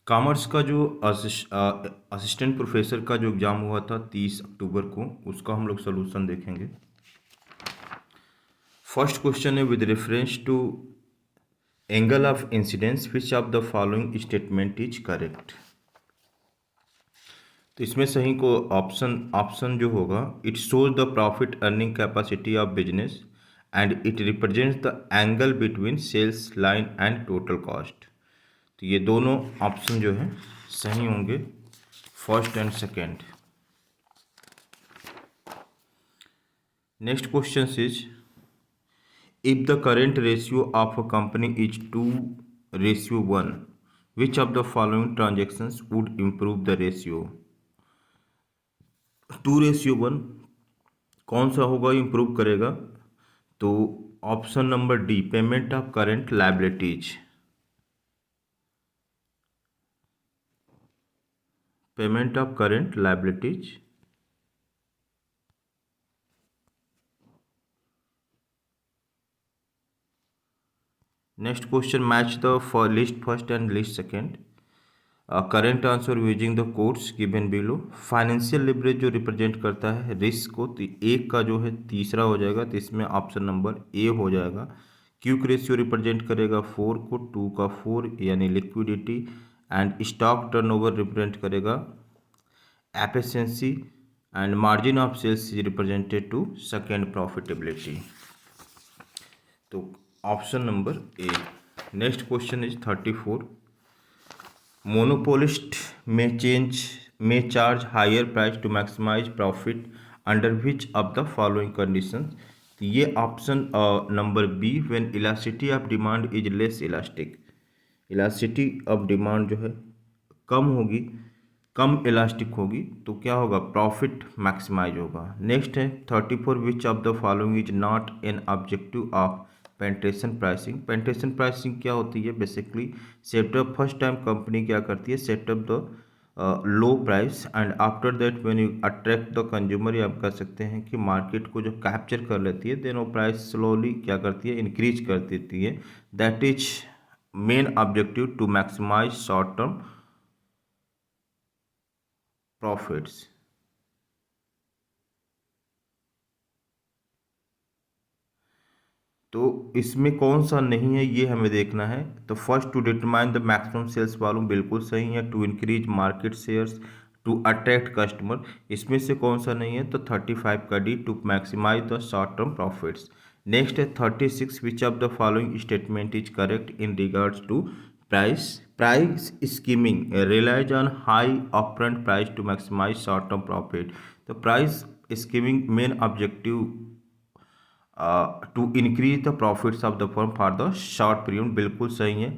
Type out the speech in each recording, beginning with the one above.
Commerce का जो assistant professor का जो एग्ज़ाम हुआ था 30 अक्टूबर को, उसका हम लोग सोल्यूशन देखेंगे। फर्स्ट क्वेश्चन है, with reference to angle of incidence which of the following statement is correct. तो इसमें सही को ऑप्शन ऑप्शन जो होगा, it shows the profit earning capacity of business and it represents the angle between sales line and total cost. तो ये दोनों option जो है सही होंगे, first and second. Next question is, if the current ratio of a company is 2:1, which of the following transactions would improve the ratio? 2:1 कौन सा होगा इम्प्रूव करेगा? तो option number D, payment of current liabilities. Payment of current liabilities. Next question, match the list first and list second. Current answer using the codes given below. Financial leverage जो represent करता है risk को, तो एक का जो है तीसरा हो जाएगा, तो इसमें ऑप्शन नंबर ए हो जाएगा। क्यूक रेशियो रिप्रेजेंट करेगा 4 को, 2 का 4 यानी liquidity, and stock turnover represent करेगा efficiency, and margin of sales is represented to second profitability. तो option number A. Next question is 34, monopolist may charge higher price to maximize profit under which of the following conditions? तो ये option number B, when elasticity of demand is less elastic. Elasticity of demand जो है कम होगी, कम elastic होगी, तो क्या होगा? Profit maximise होगा। नेक्स्ट है 34, विच of the following is not an objective of penetration pricing. Penetration pricing क्या होती है? Basically setup, first time company क्या करती है, setup the low price and after that when you attract the consumer, या आप कह सकते हैं कि मार्केट को जो कैप्चर कर लेती है, देन वो प्राइस स्लोली क्या करती है, इंक्रीज कर देती है। That is main objective to maximise short term profits. तो इसमें कौन सा नहीं है ये हमें देखना है। तो first, to determine the maximum sales volume, बिल्कुल सही है। To increase market shares, to attract customer, इसमें से कौन सा नहीं है? तो 35 का D, to maximise the short term profits. Next है 36, which of the following statement is correct in regards to price. Price skimming relies on high upfront price to maximise short term profit. तो price skimming main objective to increase the profits of the firm for the short period, बिल्कुल सही है।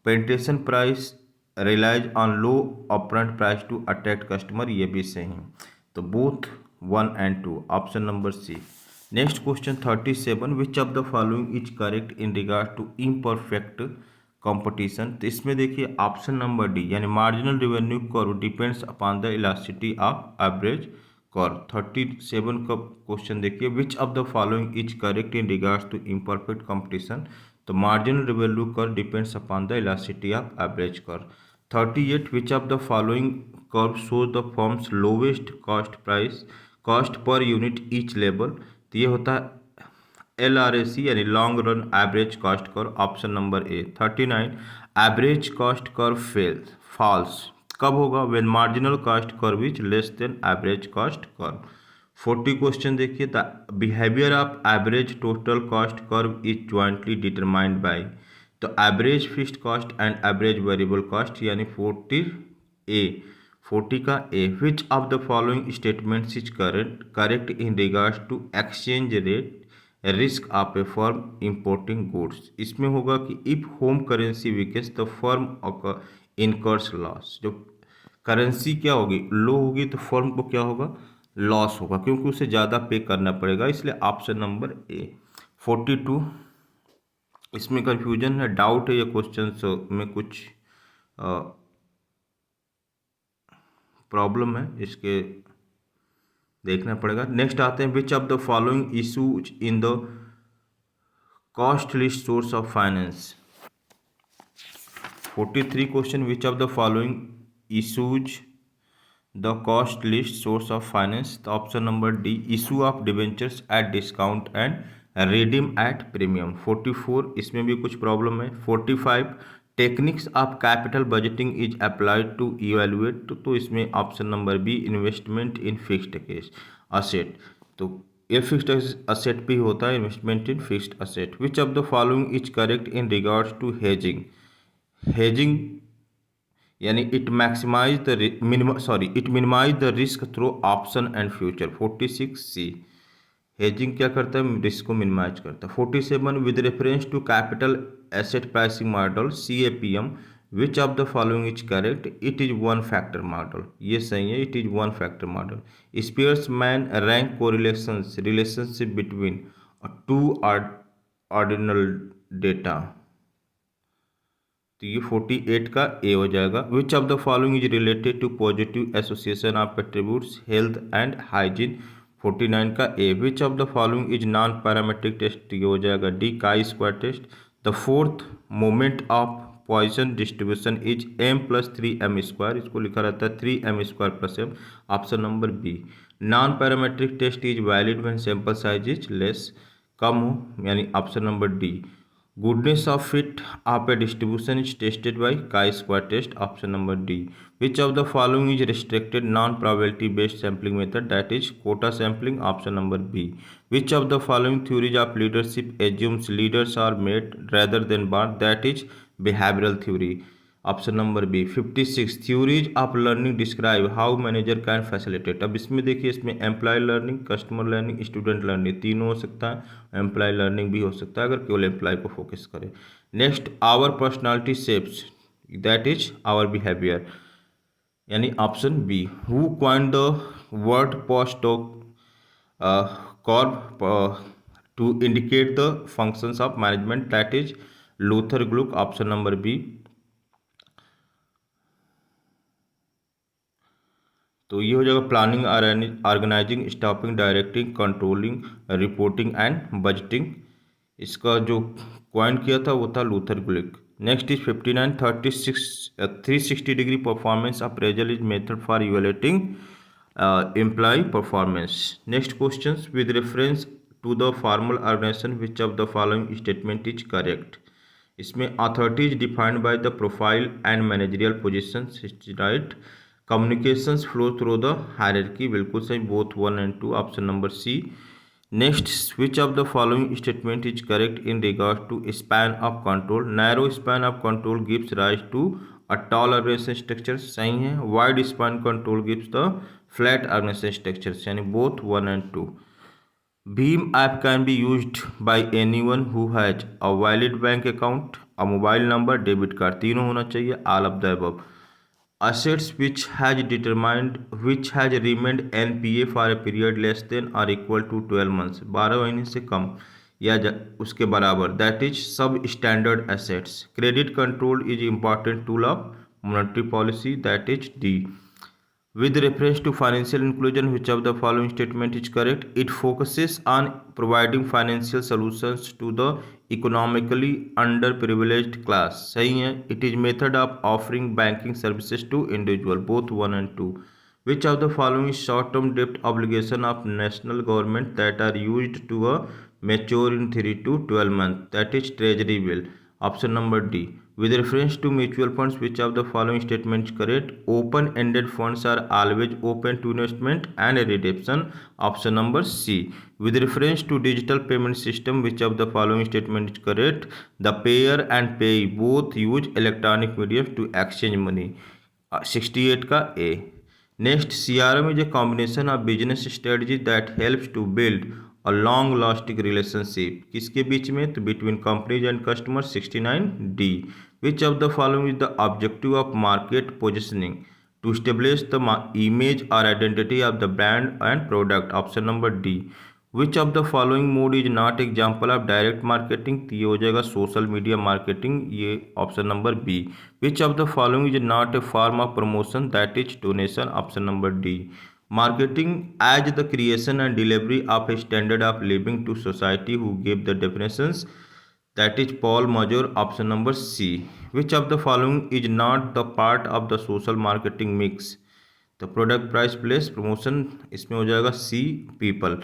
Penetration price relies on low upfront price to attract customer, ये भी सही है। तो both 1 and 2, option number C. Next question 37, which of the following is correct in regard to imperfect competition. तो इसमें देखिए ऑप्शन नंबर डी, यानी marginal revenue curve depends upon the elasticity of average curve. 37 का question देखिए, विच of the following is correct in regards to imperfect competition. तो marginal revenue curve depends upon the elasticity of average curve. 38, which of the following curve shows the firm's lowest cost per unit each level. तो ये होता है LRAC, यानी long run average cost curve, option number A. 39, average cost curve falls कब होगा? When marginal cost curve is less than average cost curve. 40 question देखिए, the behaviour of average total cost curve is jointly determined by. तो average fixed cost and average variable cost, यानी 40 का A. Which of the following statements is correct in regards to exchange rate risk of a firm importing goods. इसमें होगा कि if home currency weakens the firm incurs loss. जो currency क्या होगी, लो होगी, तो फर्म को क्या होगा? लॉस होगा, क्योंकि उसे ज़्यादा पे करना पड़ेगा, इसलिए ऑप्शन नंबर ए। 42, इसमें कंफ्यूजन है, डाउट है, ये क्वेश्चन में कुछ प्रॉब्लम है, इसके देखना पड़ेगा। नेक्स्ट आते हैं, which of the following issues in the costliest source of finance. 43 question, which of the following issues the costliest source of finance? तो option number D, issue of debentures at discount and redeem at premium. 44, इसमें भी कुछ problem है। 45, techniques of capital budgeting is applied to evaluate, तो इसमें option number B, investment in fixed case asset. तो ये fixed asset भी होता है, investment in fixed asset. Which of the following is correct in regards to hedging? Hedging यानी it maximise the it minimise the risk through option and future. 46 C, hedging क्या करता है? Risk को minimise करता है। 47, with reference to capital asset pricing model CAPM, which of the following is correct? It is one factor model. ये सही है, it is one factor model. स्पीयर्समैन rank relationship between two ordinal data, तो ये 48 का A हो जाएगा। Which of the following is related to positive association of attributes health and hygiene? 49 का A. Which of the following is non parametric test? ये हो जाएगा D, chi square test. The fourth moment of Poisson distribution is m+3m², इसको लिखा रहता है 3m² + m, option number B. Non parametric test is valid when sample size is less, कम हो, यानी option number D. Goodness of fit of a distribution is tested by chi-square test, option number D. Which of the following is restricted non-probability based sampling method? That is quota sampling, option number B. Which of the following theories of leadership assumes leaders are made rather than born? That is behavioral theory, option number B. 56, theories of learning describe how manager can facilitate. अब इसमें देखिए, इसमें employ learning, customer learning, student learning तीनों हो सकता है। Employ learning भी हो सकता है अगर केवल एम्प्लॉय को फोकस करें। Next, our personality shapes, that is our behaviour, यानी option B. Who coined the word POSDCORB to indicate the functions of management? That is Luther Gulick, option number B. तो ये हो जाएगा planning, organising, staffing, directing, controlling, reporting and budgeting. इसका जो coin किया था वो था Luther Gulick. Next is 59, 360 degree performance appraisal is method for evaluating employee performance. Next question, with reference to the formal organisation which of the following statement is correct? इसमें authority is defined by the profile and managerial position, right. Communications flow through the hierarchy, बिल्कुल सही, both 1 and 2, option number C. Next, which of the following statement is correct in regard to span of control? Narrow span of control gives rise to a tall organisation structure, सही है। Wide span control gives the flat organisation structure, यानी both 1 and 2। Beam app can be used by anyone who has a valid bank account, a mobile number, debit card, तीनों होना चाहिए, all of the above। Assets which has remained NPA for a period less than or equal to 12 months, 12 महीने से कम या उसके बराबर, that is substandard assets। Credit control is important tool of monetary policy, that is D। With reference to financial inclusion, which of the following statement is correct? It focuses on providing financial solutions to the economically underprivileged class, सही है। It is method of offering banking services to individual, both 1 and 2। Which of the following short-term debt obligation of national government that are used to mature in 3 to 12 months? That is treasury bill, option number D। With reference to mutual funds, which of the following statements correct? Open-ended funds are always open to investment and redemption, option number C। With reference to digital payment system, which of the following statement is correct? The payer and payee both use electronic mediums to exchange money, 68 का A। Next, CRM is a combination of business strategy that helps to build a long lasting relationship, किसके बीच में? तो between companies and customers, 69 D। Which of the following is the objective of market positioning? To establish the image or identity of the brand and product, option number D। Which of the following mode is not example of direct marketing? तो ये हो जाएगा social media marketing, ये option number B. Which of the following is not a form of promotion? That is donation, option number D। Marketing as the creation and delivery of a standard of living to society, who gave the definitions? That is Paul Major, option number C. Which of the following is not the part of the social marketing mix? The product, price, place, promotion, इसमें हो जाएगा C, people.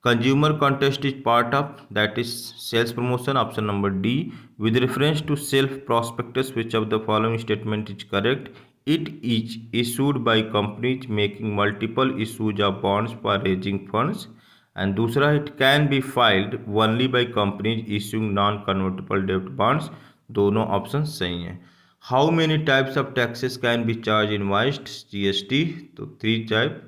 Consumer contest is part of, that is sales promotion, option number D. With reference to self prospectus, which of the following statement is correct? It is issued by companies making multiple issues of bonds for raising funds. And दूसरा, it can be filed only by companies issuing non convertible डेब्ट bonds. दोनों option सही हैं। How many types of taxes can be charge invoiced? GST, तो 3 type.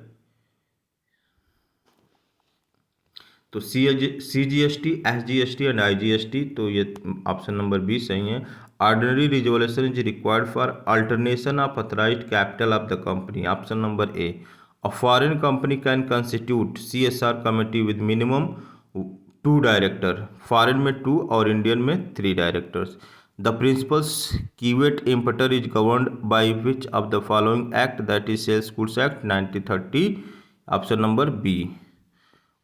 तो CGST, SGST and IGST, तो ये option number B सही है। Ordinary resolution is required for alternation of authorised capital of the company, option number A. A foreign company can constitute CSR committee with minimum 2 director, foreign में 2 और Indian में 3 directors. The principal's caveat emptor is governed by which of the following act? That is Sales Goods Act 1930, option number B.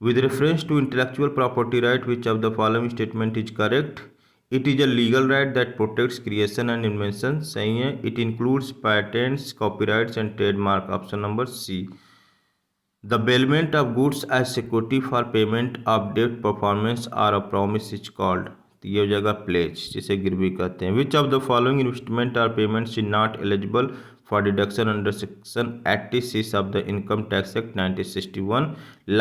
With reference to intellectual property right, which of the following statement is correct? It is a legal right that protects creation and invention, सही है। It includes patents, copyrights and trademark, option number C. The bailment of goods as security for payment of debt performance or a promise is called, तो ये हो जाएगा pledge, जिसे गिरवी कहते हैं। Which of the following investment or payments is not eligible for deduction under section 86 of the Income Tax Act 1961?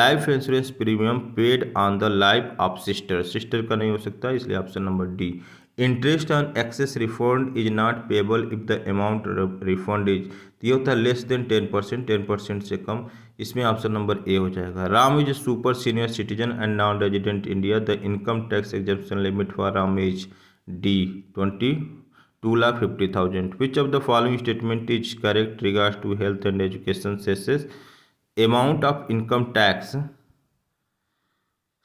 Life insurance premium paid on the life of sister का नहीं हो सकता, इसलिए option number D. Interest on excess refund is not payable if the amount refund is, तो ये होता है less than 10%, 10% से कम, इसमें ऑप्शन नंबर ए हो जाएगा। Ram is super senior citizen and non resident India, the income tax exemption limit for Ram is D 22,50,000। Which of the following statement is correct regards to health and education cesses? Amount of income tax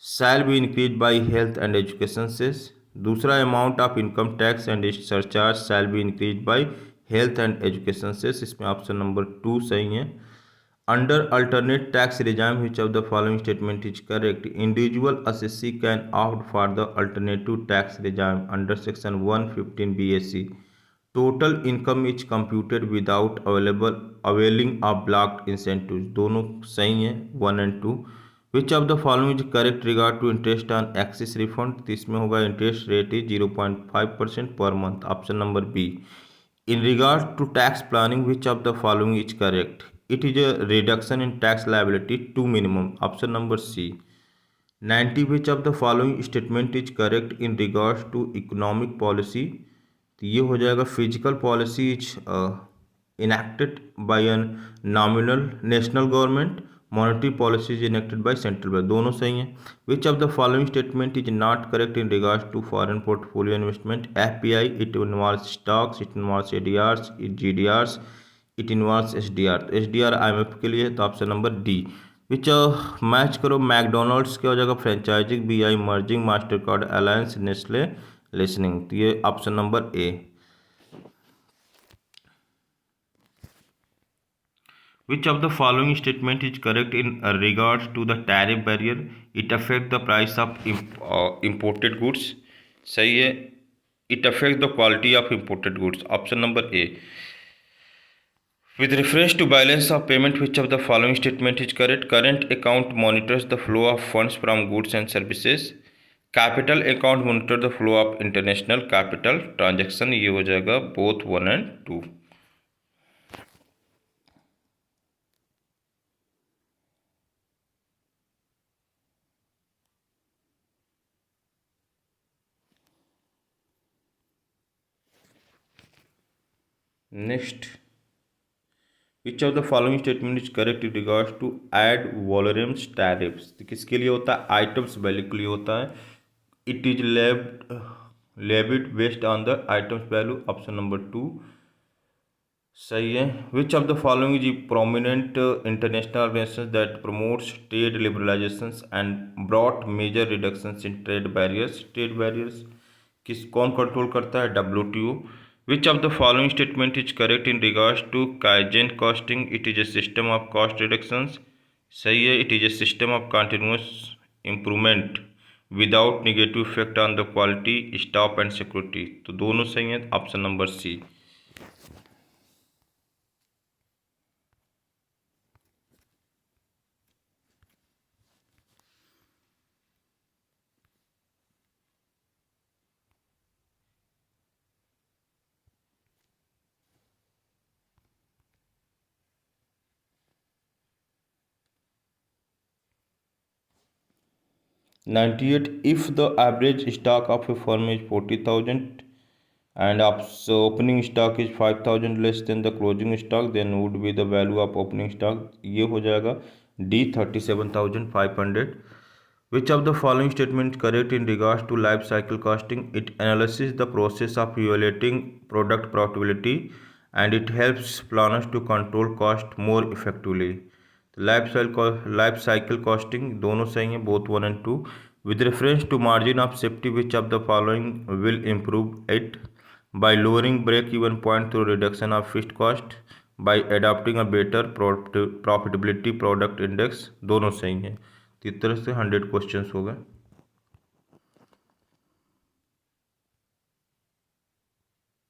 shall be increased by health and education cess। दूसरा, amount of income tax and surcharge shall be increase by health and education cess, इसमें option number 2 सही है। Under alternate tax regime which of the following statement is correct? Individual assessee can opt for the alternative tax regime under section 115 BAC। Total income is computed without availing of blocked incentive, दोनों सही हैं 1 and 2। Which of the following is correct regard to interest on excess refund? तो इसमें होगा interest rate is 0.5% per month, option number B. In regard to tax planning which of the following is correct? It is a reduction in tax liability to minimum, option number C. 90 which of the following statement is correct in regards to economic policy? तो ये हो जाएगा physical policy is enacted by an nominal national government, monetary policy is enacted by central bank, दोनों सही हैं। Which of the following statement is not correct in regards to foreign portfolio investment? FPI, it involves stocks, it involves ADRs, GDRs, it involves SDR। तो SDR IMF के लिए है, तो option number D. विच match करो, McDonald's क्या हो जाएगा? Franchising, BI merging, master card alliance, Nestle listening, तो ये option number A. Which of the following statement is correct in regards to the tariff barrier? It affects the price of imported goods, सही है। It affects the quality of imported goods, option number A। With reference to balance of payment, which of the following statement is correct? Current account monitors the flow of funds from goods and services। Capital account monitor the flow of international capital transaction, ये हो जाएगा both 1 and 2। Next, which of the following statement is correct in regards to ad valorem tariffs? तो किसके लिए होता है? Items value के लिए होता है। It is levied based on the items value, option number 2 सही है। Which of the following is prominent international organisation that promotes trade liberalisation and brought major reductions in trade barriers? Trade barriers कौन control करता है? WTO। Which of the following statement is correct in regards to Kaizen costing? It is a system of cost reductions, सही है। It is a system of continuous improvement without negative effect on the quality, staff and security. तो दोनों सही है, option number C. 98, if the average stock of a firm is 40,000 and opening stock is 5,000 less than the closing stock, then would be the value of opening stock, ये हो जाएगा D 37,500। Which of the following statement correct in regards to life cycle costing? It analyzes the process of evaluating product profitability and it helps planners to control cost more effectively। Life cycle costing दोनों सही है, both 1 and 2। With reference to margin of safety, which of the following will improve it? By lowering break even point through reduction of fixed cost, by adopting a better profitability product index, दोनों सही है। तो इस तरह से 100 question हो गए।